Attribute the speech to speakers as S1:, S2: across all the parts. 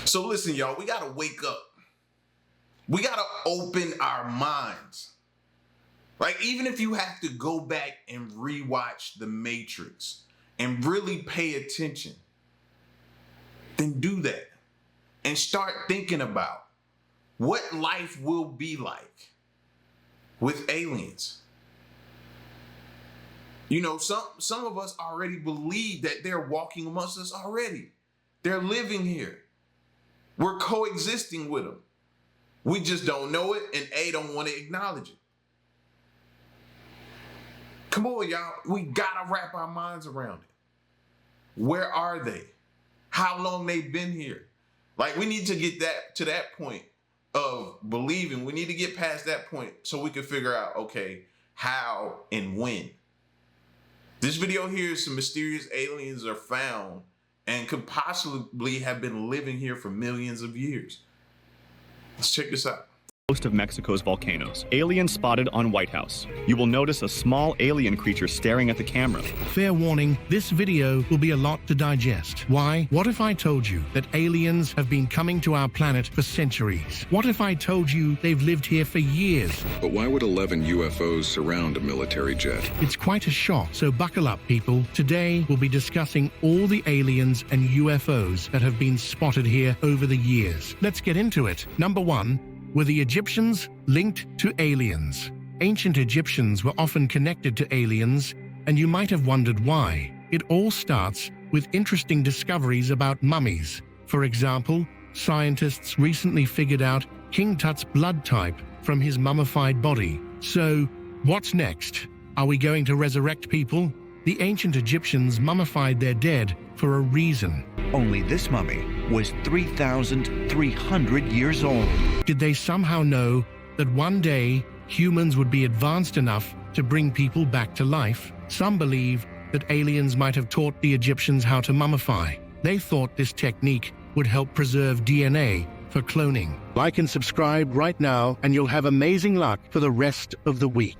S1: So listen, y'all, we gotta wake up. We gotta open our minds. Like, even if you have to go back and rewatch The Matrix and really pay attention, then do that. And start thinking about what life will be like with aliens. You know, some of us already believe that they're walking amongst us already. They're living here. We're coexisting with them. We just don't know it, and don't want to acknowledge it. Come on, y'all. We gotta wrap our minds around it. Where are they? How long they've been here? Like, we need to get that to that point of believing. We need to get past that point so we can figure out, okay, how and when. This video here is some mysterious aliens are found and could possibly have been living here for millions of years. Let's check this out.
S2: Most of Mexico's volcanoes. Alien spotted on White House. You will notice a small alien creature staring at the camera.
S3: Fair warning, this video will be a lot to digest. Why? What if I told you that aliens have been coming to our planet for centuries? What if I told you they've lived here for years?
S4: But why would 11 UFOs surround a military jet?
S3: It's quite a shock, so buckle up, people. Today, we'll be discussing all the aliens and UFOs that have been spotted here over the years. Let's get into it. Number 1. Were the Egyptians linked to aliens? Ancient Egyptians were often connected to aliens, and you might have wondered why. It all starts with interesting discoveries about mummies. For example, scientists recently figured out King Tut's blood type from his mummified body. So, what's next? Are we going to resurrect people? The ancient Egyptians mummified their dead for a reason.
S5: Only this mummy was 3,300 years old.
S3: Did they somehow know that one day humans would be advanced enough to bring people back to life? Some believe that aliens might have taught the Egyptians how to mummify. They thought this technique would help preserve DNA for cloning. Like and subscribe right now, and you'll have amazing luck for the rest of the week.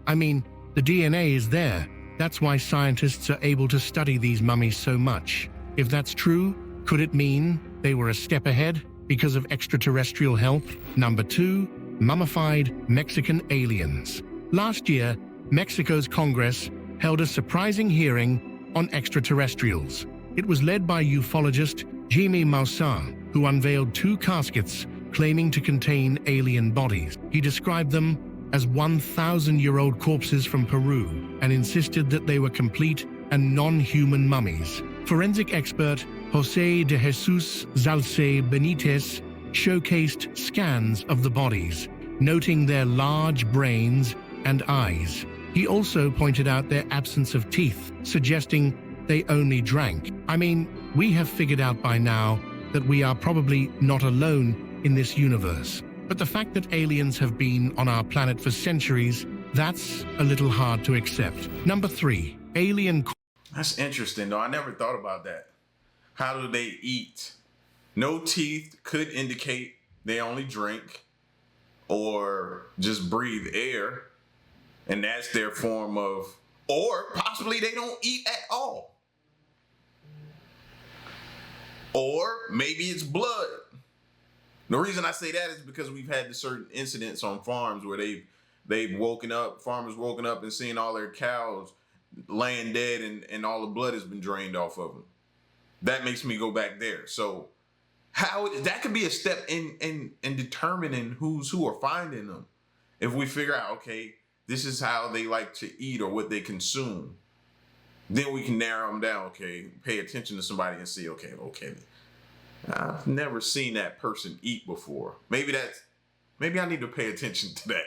S3: I mean, the DNA is there. That's why scientists are able to study these mummies so much. If that's true, could it mean they were a step ahead because of extraterrestrial help? Number 2, mummified Mexican aliens. Last year, Mexico's Congress held a surprising hearing on extraterrestrials. It was led by ufologist Jaime Maussan, who unveiled 2 caskets claiming to contain alien bodies. He described them as 1,000-year-old corpses from Peru and insisted that they were complete and non-human mummies. Forensic expert Jose de Jesus Zalce Benitez showcased scans of the bodies, noting their large brains and eyes. He also pointed out their absence of teeth, suggesting they only drank. I mean, we have figured out by now that we are probably not alone in this universe. But the fact that aliens have been on our planet for centuries, that's a little hard to accept. Number 3, alien.
S1: That's interesting, though. I never thought about that. How do they eat? No teeth could indicate they only drink or just breathe air, and that's their form of, or possibly they don't eat at all. Or maybe it's blood. The reason I say that is because we've had certain incidents on farms where they've woken up, farmers woken up and seen all their cows laying dead and all the blood has been drained off of them. That makes me go back there. So how that could be a step in determining who are finding them. If we figure out, okay, this is how they like to eat or what they consume, then we can narrow them down. Okay, pay attention to somebody and see, okay, I've never seen that person eat before. Maybe I need to pay attention to that.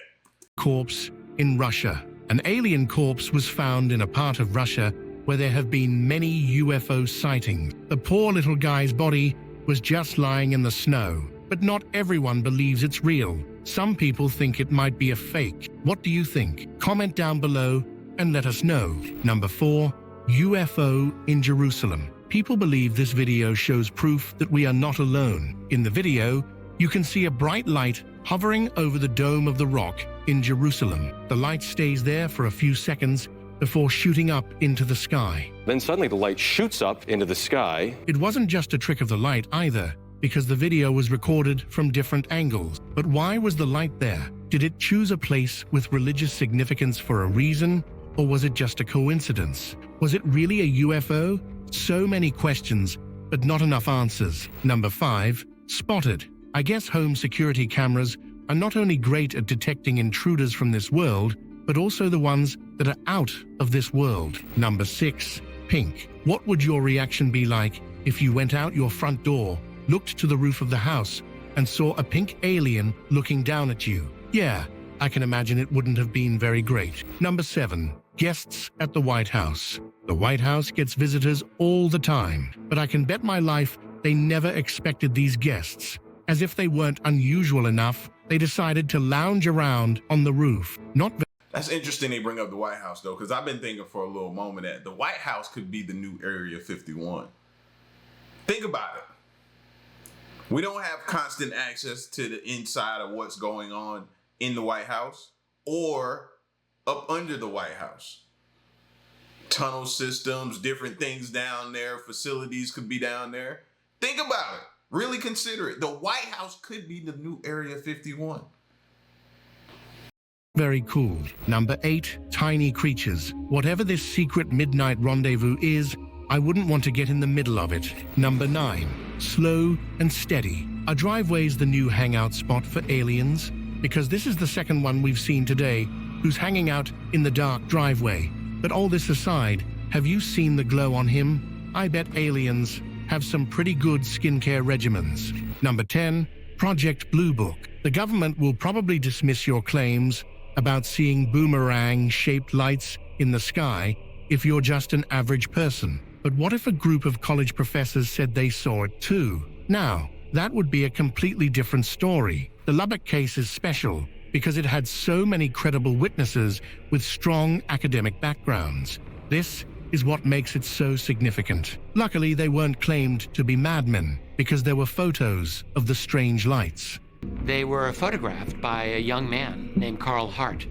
S3: Corpse in Russia. An alien corpse was found in a part of Russia where there have been many UFO sightings. The poor little guy's body was just lying in the snow, but not everyone believes it's real. Some people think it might be a fake. What do you think? Comment down below and let us know. Number 4, UFO in Jerusalem. People believe this video shows proof that we are not alone. In the video, you can see a bright light hovering over the Dome of the Rock in Jerusalem. The light stays there for a few seconds before shooting up into the sky.
S6: Then suddenly the light shoots up into the sky.
S3: It wasn't just a trick of the light either. because the video was recorded from different angles. But why was the light there? Did it choose a place with religious significance for a reason, or was it just a coincidence? Was it really a UFO? So many questions, but not enough answers. Number 5. Spotted. I guess home security cameras are not only great at detecting intruders from this world, but also the ones that are out of this world. Number 6. Pink. What would your reaction be like if you went out your front door, looked to the roof of the house, and saw a pink alien looking down at you? Yeah, I can imagine it wouldn't have been very great. Number 7. Guests at the White House. The White House gets visitors all the time, but I can bet my life they never expected these guests. As if they weren't unusual enough, they decided to lounge around on the roof.
S1: That's interesting they bring up the White House, though, because I've been thinking for a little moment that the White House could be the new Area 51. Think about it. We don't have constant access to the inside of what's going on in the White House or up under the White House. Tunnel systems, different things down there, facilities could be down there. Think about it. Really consider it. The White House could be the new Area 51.
S3: Very cool. Number 8. Tiny creatures. Whatever this secret midnight rendezvous is, I wouldn't want to get in the middle of it. Number 9. Slow and steady. Are driveways the new hangout spot for aliens? Because this is the second one we've seen today who's hanging out in the dark driveway. But all this aside, have you seen the glow on him? I bet aliens have some pretty good skincare regimens. Number 10. Project Blue Book. The government will probably dismiss your claims about seeing boomerang-shaped lights in the sky if you're just an average person. But what if a group of college professors said they saw it too? Now, that would be a completely different story. The Lubbock case is special because it had so many credible witnesses with strong academic backgrounds. This is what makes it so significant. Luckily, they weren't claimed to be madmen because there were photos of the strange lights.
S6: They were photographed by a young man named Carl Hart,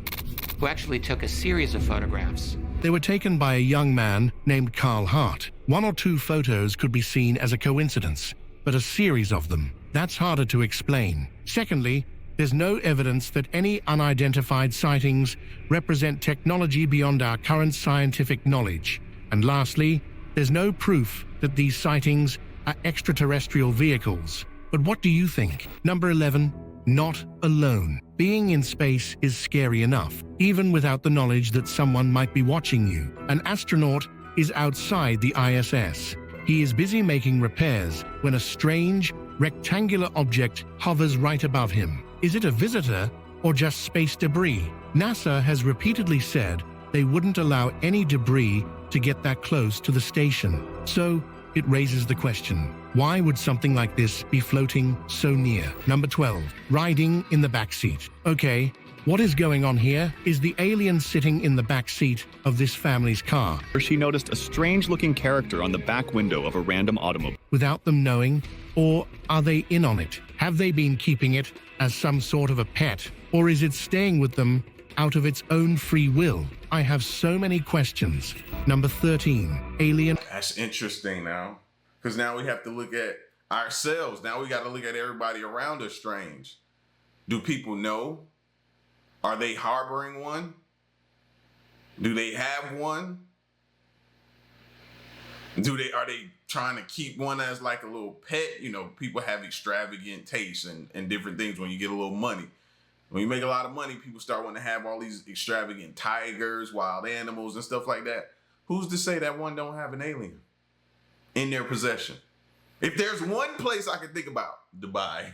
S6: who actually took a series of photographs.
S3: They were taken by a young man named Carl Hart. 1 or 2 photos could be seen as a coincidence, but a series of them, that's harder to explain. Secondly, there's no evidence that any unidentified sightings represent technology beyond our current scientific knowledge. And lastly, there's no proof that these sightings are extraterrestrial vehicles. But what do you think? Number 11, not alone. Being in space is scary enough, even without the knowledge that someone might be watching you. An astronaut is outside the ISS. He is busy making repairs when a strange, rectangular object hovers right above him. Is it a visitor or just space debris? NASA has repeatedly said they wouldn't allow any debris to get that close to the station. So it raises the question, why would something like this be floating so near? Number 12, riding in the backseat. Okay, what is going on here? Is the alien sitting in the back seat of this family's car?
S2: She noticed a strange-looking character on the back window of a random automobile.
S3: Without them knowing? Or are they in on it? Have they been keeping it as some sort of a pet? Or is it staying with them out of its own free will? I have so many questions. Number 13, alien.
S1: That's interesting now, because now we have to look at ourselves. Now we got to look at everybody around us strange. Do people know? Are they harboring one? Do they have one? Are they trying to keep one as like a little pet? You know, people have extravagant tastes and different things when you get a little money. When you make a lot of money, people start wanting to have all these extravagant tigers, wild animals, and stuff like that. Who's to say that one don't have an alien in their possession? If there's one place I can think about, Dubai,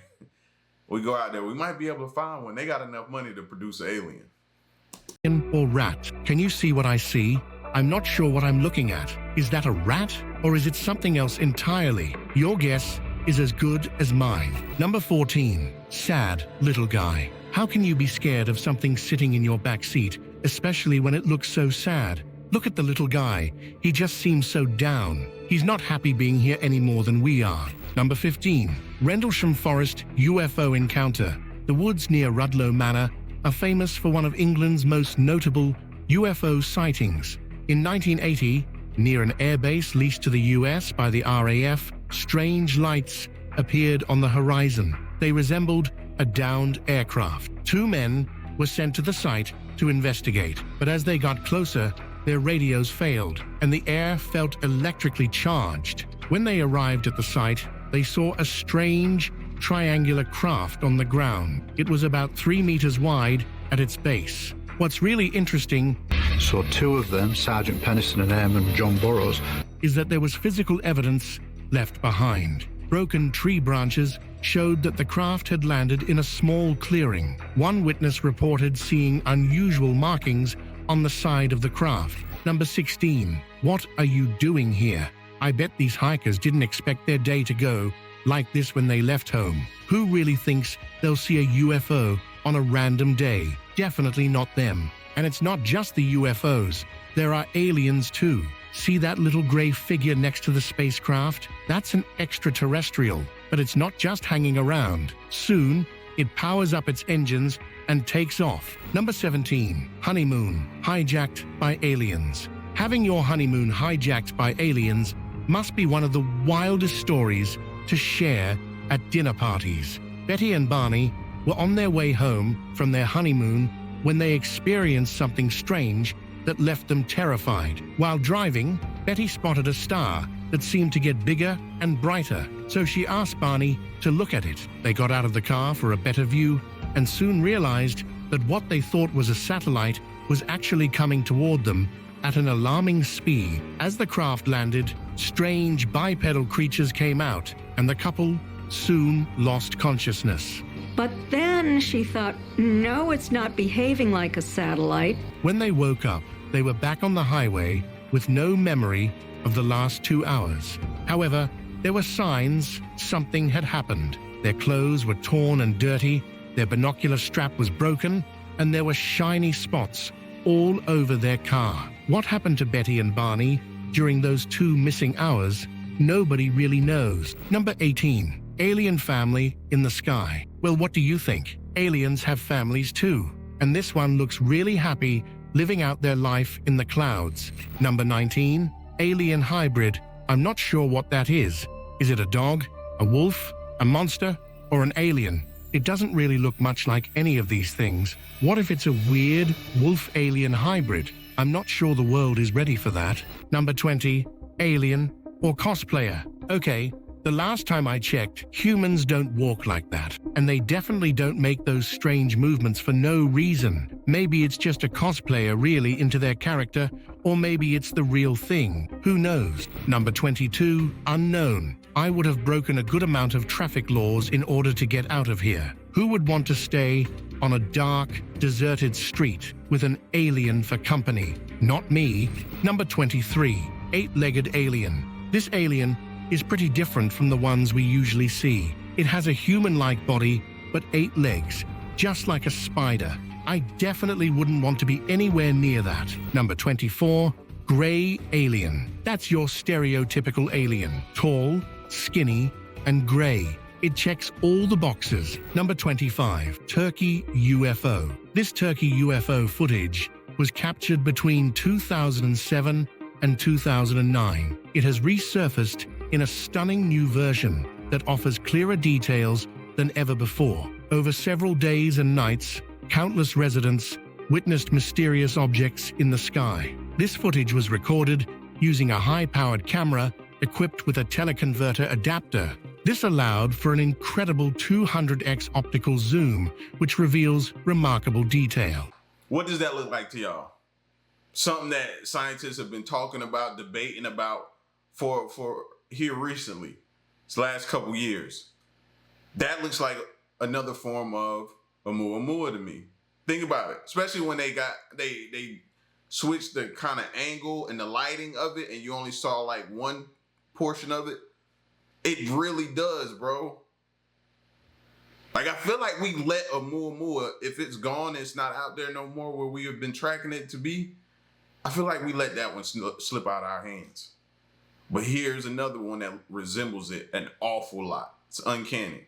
S1: we go out there, we might be able to find one. They got enough money to produce an alien.
S3: Or rat. Can you see what I see? I'm not sure what I'm looking at. Is that a rat or is it something else entirely? Your guess is as good as mine. Number 14, sad little guy. How can you be scared of something sitting in your back seat, especially when it looks so sad? Look at the little guy. He just seems so down. He's not happy being here any more than we are. Number 15, Rendlesham Forest UFO encounter. The woods near Rudloe Manor are famous for one of England's most notable UFO sightings. In 1980, near an airbase leased to the US by the RAF, strange lights appeared on the horizon. They resembled a downed aircraft. 2 men were sent to the site to investigate, but as they got closer, their radios failed, and the air felt electrically charged. When they arrived at the site, they saw a strange, triangular craft on the ground. It was about 3 meters wide at its base. What's really interesting
S7: So 2 of them, Sergeant Pennison and Airman John Burroughs,
S3: is that there was physical evidence left behind. Broken tree branches showed that the craft had landed in a small clearing. One witness reported seeing unusual markings on the side of the craft. Number 16. What are you doing here? I bet these hikers didn't expect their day to go like this when they left home. Who really thinks they'll see a UFO on a random day? Definitely not them. And it's not just the UFOs. There are aliens too. See that little gray figure next to the spacecraft? That's an extraterrestrial. But it's not just hanging around. Soon, it powers up its engines and takes off. Number 17. Honeymoon, hijacked by aliens. Having your honeymoon hijacked by aliens must be one of the wildest stories to share at dinner parties. Betty and Barney were on their way home from their honeymoon when they experienced something strange that left them terrified. While driving, Betty spotted a star that seemed to get bigger and brighter, so she asked Barney to look at it. They got out of the car for a better view and soon realized that what they thought was a satellite was actually coming toward them at an alarming speed. As the craft landed, strange bipedal creatures came out, and the couple soon lost consciousness.
S8: But then she thought, no, it's not behaving like a satellite.
S3: When they woke up, they were back on the highway with no memory of the last 2 hours. However, there were signs something had happened. Their clothes were torn and dirty, their binocular strap was broken, and there were shiny spots all over their car. What happened to Betty and Barney during those 2 missing hours, nobody really knows. Number 18. Alien family in the sky. Well, what do you think? Aliens have families too, and this one looks really happy living out their life in the clouds. Number 19. Alien hybrid. I'm not sure what that is. Is it a dog, a wolf, a monster, or an alien? It doesn't really look much like any of these things. What if it's a weird wolf-alien hybrid? I'm not sure the world is ready for that. Number 20. Alien or cosplayer. Okay, the last time I checked, humans don't walk like that. And they definitely don't make those strange movements for no reason. Maybe it's just a cosplayer really into their character, or maybe it's the real thing. Who knows? Number 22. Unknown. I would have broken a good amount of traffic laws in order to get out of here. Who would want to stay on a dark, deserted street with an alien for company? Not me. Number 23. Eight-legged alien. This alien is pretty different from the ones we usually see. It has a human-like body, but 8 legs, just like a spider. I definitely wouldn't want to be anywhere near that. Number 24. Gray alien. That's your stereotypical alien. Tall, skinny, and gray. It checks all the boxes. Number 25. Turkey UFO. This turkey UFO footage was captured between 2007 and 2009. It has resurfaced in a stunning new version that offers clearer details than ever before. Over several days and nights, countless residents witnessed mysterious objects in the sky. This footage was recorded using a high-powered camera equipped with a teleconverter adapter. This allowed for an incredible 200x optical zoom, which reveals remarkable detail.
S1: What does that look like to y'all? Something that scientists have been talking about, debating about for here recently, this last couple years. That looks like another form of Oumuamua to me. Think about it, especially when they switched the kind of angle and the lighting of it, and you only saw like one portion of it. It really does, bro. Like, I feel like we let Oumuamua, if it's gone, it's not out there no more where we have been tracking it to be. I feel like we let that one slip out of our hands. But here's another one that resembles it an awful lot. It's uncanny.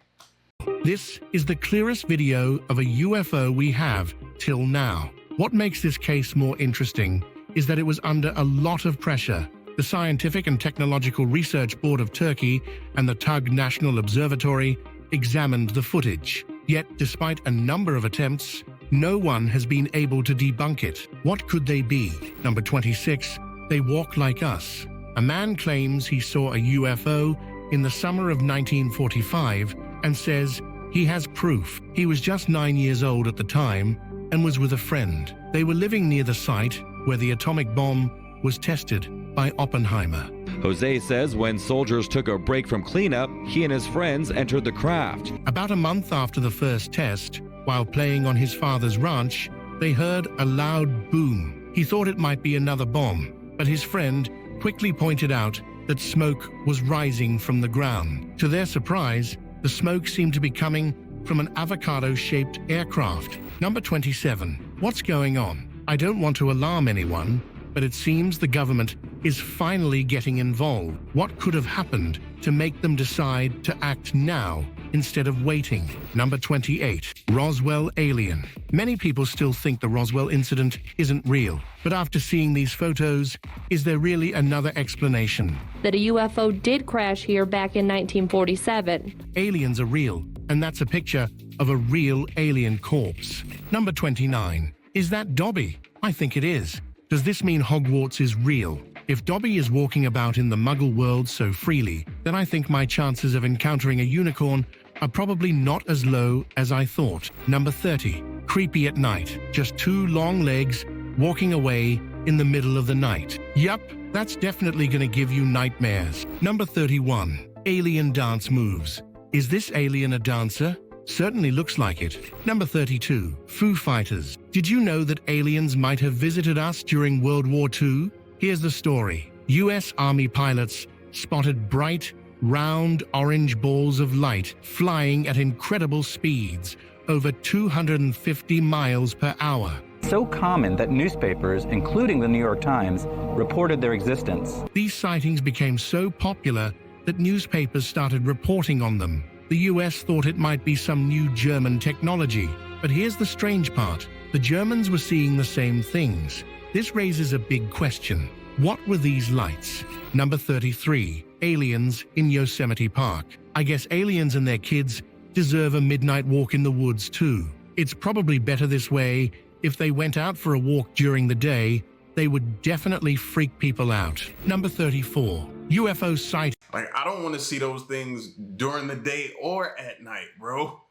S3: This is the clearest video of a UFO we have till now. What makes this case more interesting is that it was under a lot of pressure The Scientific and Technological Research Board of Turkey and the Tug National Observatory examined the footage. Yet, despite a number of attempts, no one has been able to debunk it. What could they be? Number 26. They walk like us. A man claims he saw a UFO in the summer of 1945 and says he has proof. He was just 9 years old at the time and was with a friend. They were living near the site where the atomic bomb was tested by Oppenheimer.
S9: Jose says when soldiers took a break from cleanup, he and his friends entered the craft.
S3: About a month after the first test, while playing on his father's ranch, they heard a loud boom. He thought it might be another bomb, but his friend quickly pointed out that smoke was rising from the ground. To their surprise, the smoke seemed to be coming from an avocado-shaped aircraft. Number 27. What's going on? I don't want to alarm anyone, but it seems the government is finally getting involved. What could have happened to make them decide to act now instead of waiting? Number 28. Roswell Alien. Many people still think the Roswell incident isn't real, but after seeing these photos, is there really another explanation?
S10: That a UFO did crash here back in 1947.
S3: Aliens are real, and that's a picture of a real alien corpse. Number 29. Is that Dobby? I think it is. Does this mean Hogwarts is real? If Dobby is walking about in the Muggle world so freely, then I think my chances of encountering a unicorn are probably not as low as I thought. Number 30. Creepy at night. Just two long legs walking away in the middle of the night. Yup, that's definitely gonna give you nightmares. Number 31. Alien dance moves. Is this alien a dancer? Certainly looks like it. Number 32. Foo Fighters. Did you know that aliens might have visited us during World War II? Here's the story. US Army pilots spotted bright, round orange balls of light flying at incredible speeds, over 250 miles per hour.
S11: So common that newspapers, including the New York Times, reported their existence.
S3: These sightings became so popular that newspapers started reporting on them. The US thought it might be some new German technology. But here's the strange part. The Germans were seeing the same things. This raises a big question. What were these lights? Number 33. Aliens in Yosemite Park. I guess aliens and their kids deserve a midnight walk in the woods too. It's probably better this way. If they went out for a walk during the day, they would definitely freak people out. Number 34. UFO Sight.
S1: Like, I don't want to see those things during the day or at night, bro.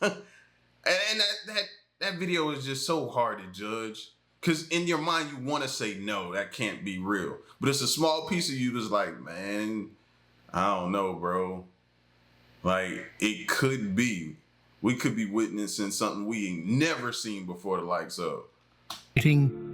S1: and that video is just so hard to judge. Because in your mind, you want to say, no, that can't be real. But it's a small piece of you that's like, man, I don't know, bro. Like, it could be. We could be witnessing something we ain't never seen before the likes of.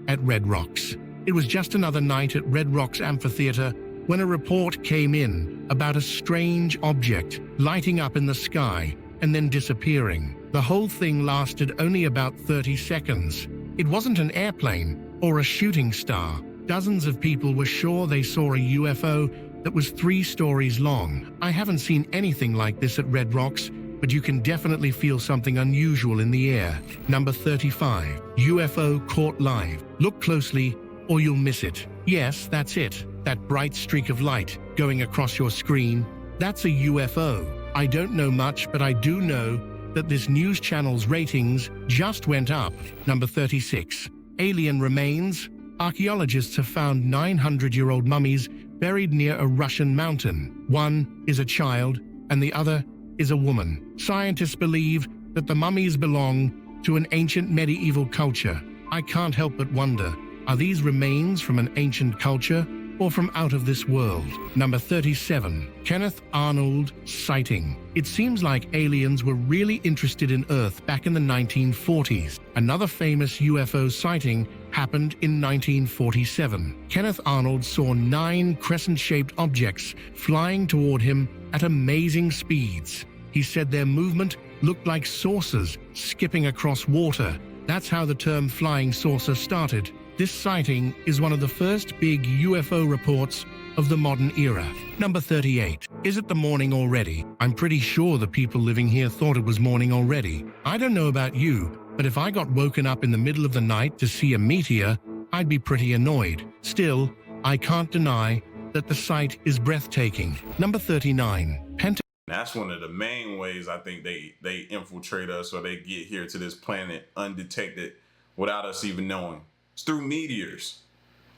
S3: At Red Rocks. It was just another night at Red Rocks Amphitheater when a report came in about a strange object lighting up in the sky and then disappearing. The whole thing lasted only about 30 seconds. It wasn't an airplane or a shooting star. Dozens of people were sure they saw a UFO that was 3 stories long. I haven't seen anything like this at Red Rocks, but you can definitely feel something unusual in the air. Number 35. UFO Caught live. Look closely or you'll miss it. Yes, that's it. That bright streak of light going across your screen. That's a UFO. I don't know much, but I do know that this news channel's ratings just went up. Number 36. Alien remains. Archaeologists have found 900-year-old mummies buried near a Russian mountain. One is a child and the other is a woman. Scientists believe that the mummies belong to an ancient medieval culture. I can't help but wonder, are these remains from an ancient culture or from out of this world? Number 37. Kenneth Arnold sighting. It seems like aliens were really interested in Earth back in the 1940s. Another famous UFO sighting happened in 1947. Kenneth Arnold saw 9 crescent-shaped objects flying toward him at amazing speeds. He said their movement looked like saucers skipping across water. That's how the term flying saucer started. This sighting is one of the first big UFO reports of the modern era. Number 38. Is it the morning already? I'm pretty sure the people living here thought it was morning already. I don't know about you, but if I got woken up in the middle of the night to see a meteor, I'd be pretty annoyed. Still, I can't deny that the sight is breathtaking. Number 39.
S1: That's one of the main ways I think they infiltrate us, or they get here to this planet undetected without us even knowing. It's through meteors.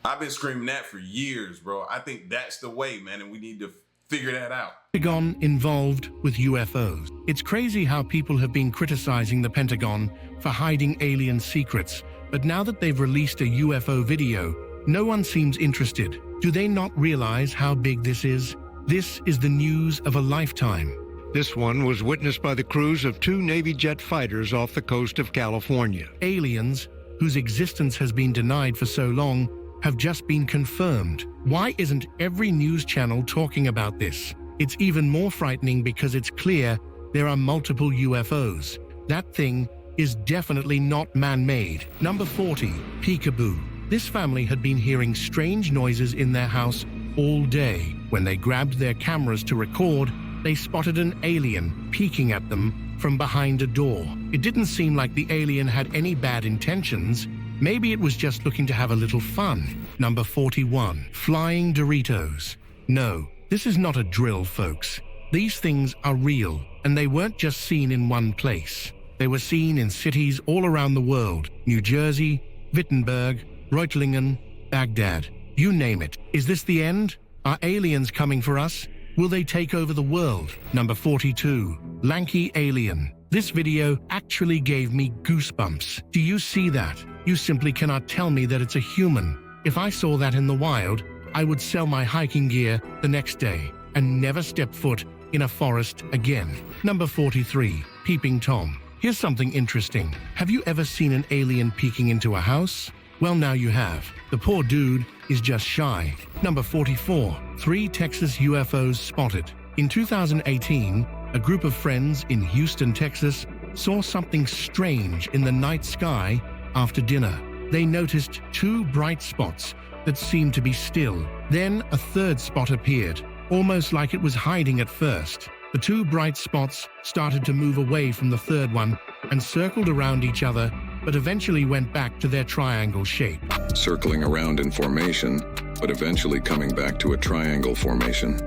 S1: I've been screaming that for years, bro. I think that's the way, man, and we need to figure that out.
S3: Pentagon involved with UFOs. It's crazy how people have been criticizing the Pentagon for hiding alien secrets, but now that they've released a UFO video, no one seems interested. Do they not realize how big this is? This is the news of a lifetime.
S12: This one was witnessed by the crews of 2 Navy jet fighters off the coast of California.
S3: Aliens, whose existence has been denied for so long, have just been confirmed. Why isn't every news channel talking about this? It's even more frightening because it's clear there are multiple UFOs. That thing is definitely not man-made. Number 40, Peekaboo. This family had been hearing strange noises in their house all day. When they grabbed their cameras to record, they spotted an alien peeking at them from behind a door. It didn't seem like the alien had any bad intentions. Maybe it was just looking to have a little fun. Number 41, flying Doritos. No, this is not a drill, folks. These things are real, and they weren't just seen in one place. They were seen in cities all around the world. New Jersey, Wittenberg, Reutlingen, Baghdad. You name it. Is this the end? Are aliens coming for us? Will they take over the world? Number 42, lanky alien. This video actually gave me goosebumps. Do you see that? You simply cannot tell me that it's a human. If I saw that in the wild, I would sell my hiking gear the next day and never step foot in a forest again. Number 43, Peeping Tom. Here's something interesting. Have you ever seen an alien peeking into a house? Well, now you have. The poor dude is just shy. Number 44, 3 Texas UFOs spotted. In 2018, a group of friends in Houston, Texas, saw something strange in the night sky after dinner. They noticed 2 bright spots that seemed to be still. Then a 3rd spot appeared, almost like it was hiding at first. The 2 bright spots started to move away from the 3rd one and circled around each other, but eventually went back to their triangle shape.
S4: Circling around in formation, but eventually coming back to a triangle formation.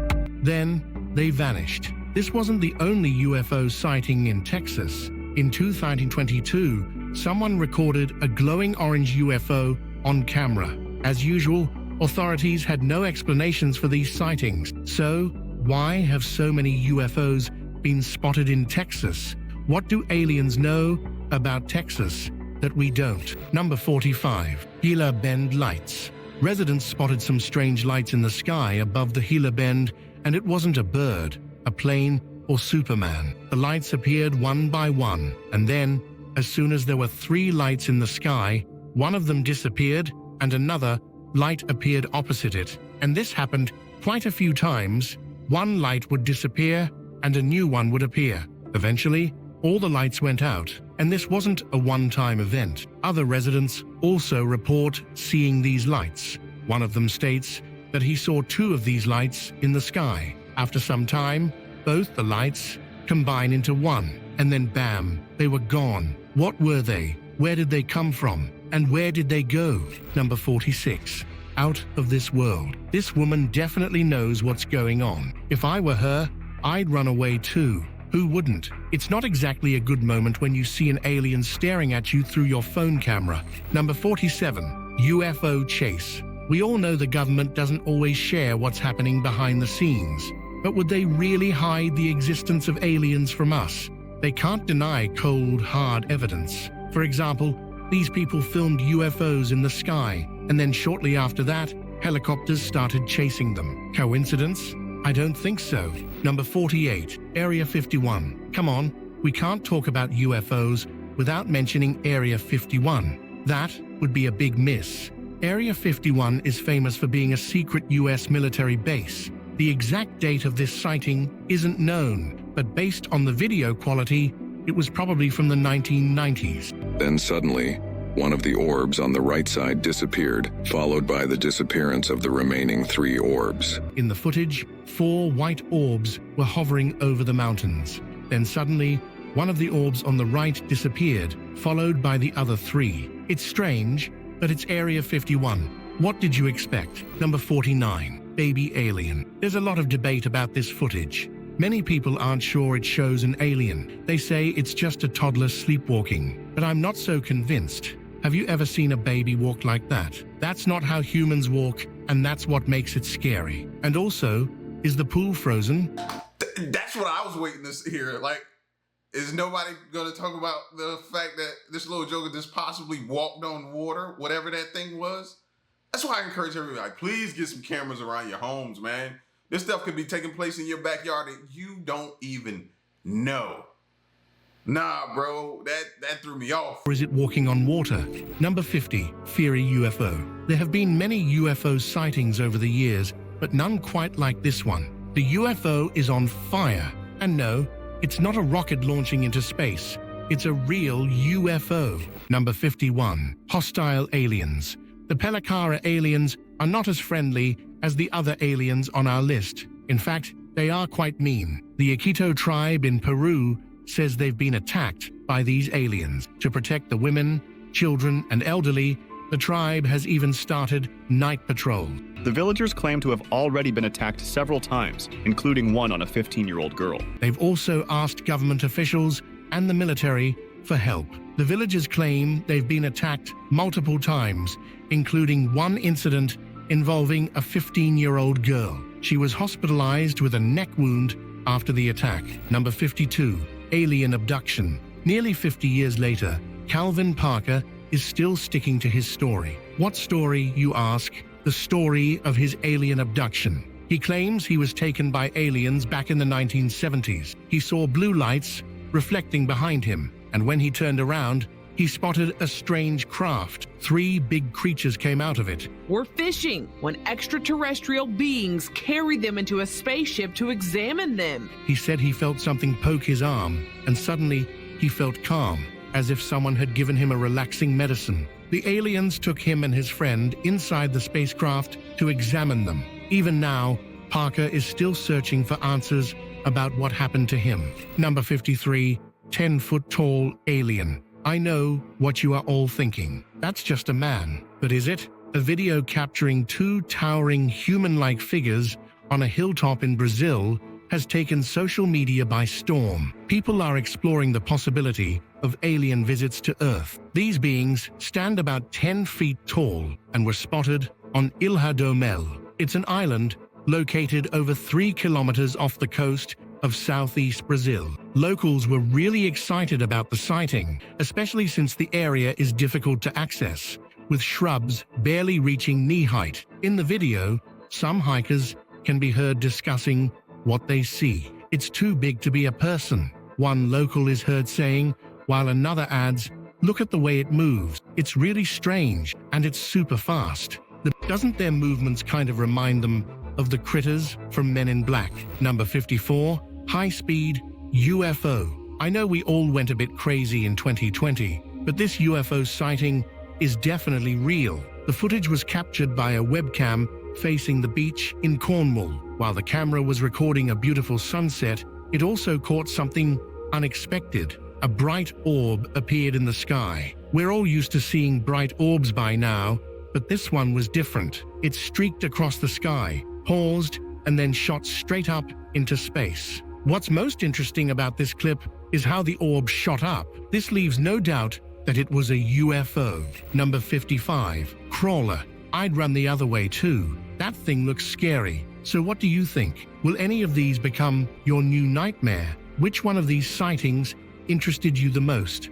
S3: Then they vanished. This wasn't the only UFO sighting in Texas. In 2022, someone recorded a glowing orange UFO on camera. As usual, authorities had no explanations for these sightings. So, why have so many UFOs been spotted in Texas? What do aliens know about Texas that we don't? Number 45, Gila Bend lights. Residents spotted some strange lights in the sky above the Gila Bend, and it wasn't a bird, a plane, or Superman. The lights appeared one by one, and then, as soon as there were 3 lights in the sky, one of them disappeared, and another light appeared opposite it. And this happened quite a few times. One light would disappear, and a new one would appear. Eventually, all the lights went out, and this wasn't a one-time event. Other residents also report seeing these lights. One of them states that he saw 2 of these lights in the sky. After some time, both the lights combine into one, and then bam, they were gone. What were they? Where did they come from? And where did they go? Number 46, out of this world. This woman definitely knows what's going on. If I were her, I'd run away too. Who wouldn't? It's not exactly a good moment when you see an alien staring at you through your phone camera. Number 47, UFO Chase. We all know the government doesn't always share what's happening behind the scenes. But would they really hide the existence of aliens from us? They can't deny cold, hard evidence. For example, these people filmed UFOs in the sky, and then shortly after that, helicopters started chasing them. Coincidence? I don't think so. Number 48, Area 51. Come on, we can't talk about UFOs without mentioning Area 51. That would be a big miss. Area 51 is famous for being a secret US military base. The exact date of this sighting isn't known, but based on the video quality, it was probably from the 1990s.
S4: Then suddenly, one of the orbs on the right side disappeared, followed by the disappearance of the remaining 3 orbs.
S3: In the footage, 4 white orbs were hovering over the mountains. Then suddenly, one of the orbs on the right disappeared, followed by the other 3. It's strange, but it's Area 51. What did you expect? Number 49. baby alien. There's a lot of debate about this footage. Many people aren't sure it shows an alien. They say it's just a toddler sleepwalking, but I'm not so convinced. Have you ever seen a baby walk like that? That's not how humans walk, and that's what makes it scary. And also, is the pool frozen?
S1: That's what I was waiting to hear. Like, is nobody going to talk about the fact that this little joker just possibly walked on water, whatever that thing was? That's why I encourage everybody, like, please get some cameras around your homes, man. This stuff could be taking place in your backyard that you don't even know. Nah, bro, that threw me off.
S3: Or is it walking on water? Number 50, Fiery UFO. There have been many UFO sightings over the years, but none quite like this one. The UFO is on fire. And no, it's not a rocket launching into space. It's a real UFO. Number 51, Hostile Aliens. The Pelacara aliens are not as friendly as the other aliens on our list. In fact, they are quite mean. The Iquito tribe in Peru says they've been attacked by these aliens. To protect the women, children, and elderly, the tribe has even started night patrol.
S2: The villagers claim to have already been attacked several times, including one on a 15-year-old girl.
S3: They've also asked government officials and the military for help. The villagers claim they've been attacked multiple times, including one incident involving a 15-year-old girl. She was hospitalized with a neck wound after the attack. Number 52, Alien Abduction. Nearly 50 years later, Calvin Parker is still sticking to his story. What story, you ask? The story of his alien abduction. He claims he was taken by aliens back in the 1970s. He saw blue lights reflecting behind him, and when he turned around, he spotted a strange craft. 3 big creatures came out of it.
S13: We're fishing when extraterrestrial beings carried them into a spaceship to examine them.
S3: He said he felt something poke his arm, and suddenly he felt calm, as if someone had given him a relaxing medicine. The aliens took him and his friend inside the spacecraft to examine them. Even now, Parker is still searching for answers about what happened to him. Number 53, 10-foot-tall alien. I know what you are all thinking. That's just a man. But is it? A video capturing 2 towering human-like figures on a hilltop in Brazil has taken social media by storm. People are exploring the possibility of alien visits to Earth. These beings stand about 10 feet tall and were spotted on Ilha do Mel. It's an island located over 3 kilometers off the coast of southeast Brazil. Locals were really excited about the sighting, especially since the area is difficult to access, with shrubs barely reaching knee height. In the video, some hikers can be heard discussing what they see. It's too big to be a person, one local is heard saying, while another adds, look at the way it moves. It's really strange, and it's super fast. Doesn't their movements kind of remind them of the critters from Men in Black? Number 54, high-speed UFO. I know we all went a bit crazy in 2020, but this UFO sighting is definitely real. The footage was captured by a webcam facing the beach in Cornwall. While the camera was recording a beautiful sunset, it also caught something unexpected. A bright orb appeared in the sky. We're all used to seeing bright orbs by now, but this one was different. It streaked across the sky, paused, and then shot straight up into space. What's most interesting about this clip is how the orb shot up. This leaves no doubt that it was a UFO. Number 55, Crawler. I'd run the other way too. That thing looks scary. So what do you think? Will any of these become your new nightmare? Which one of these sightings interested you the most?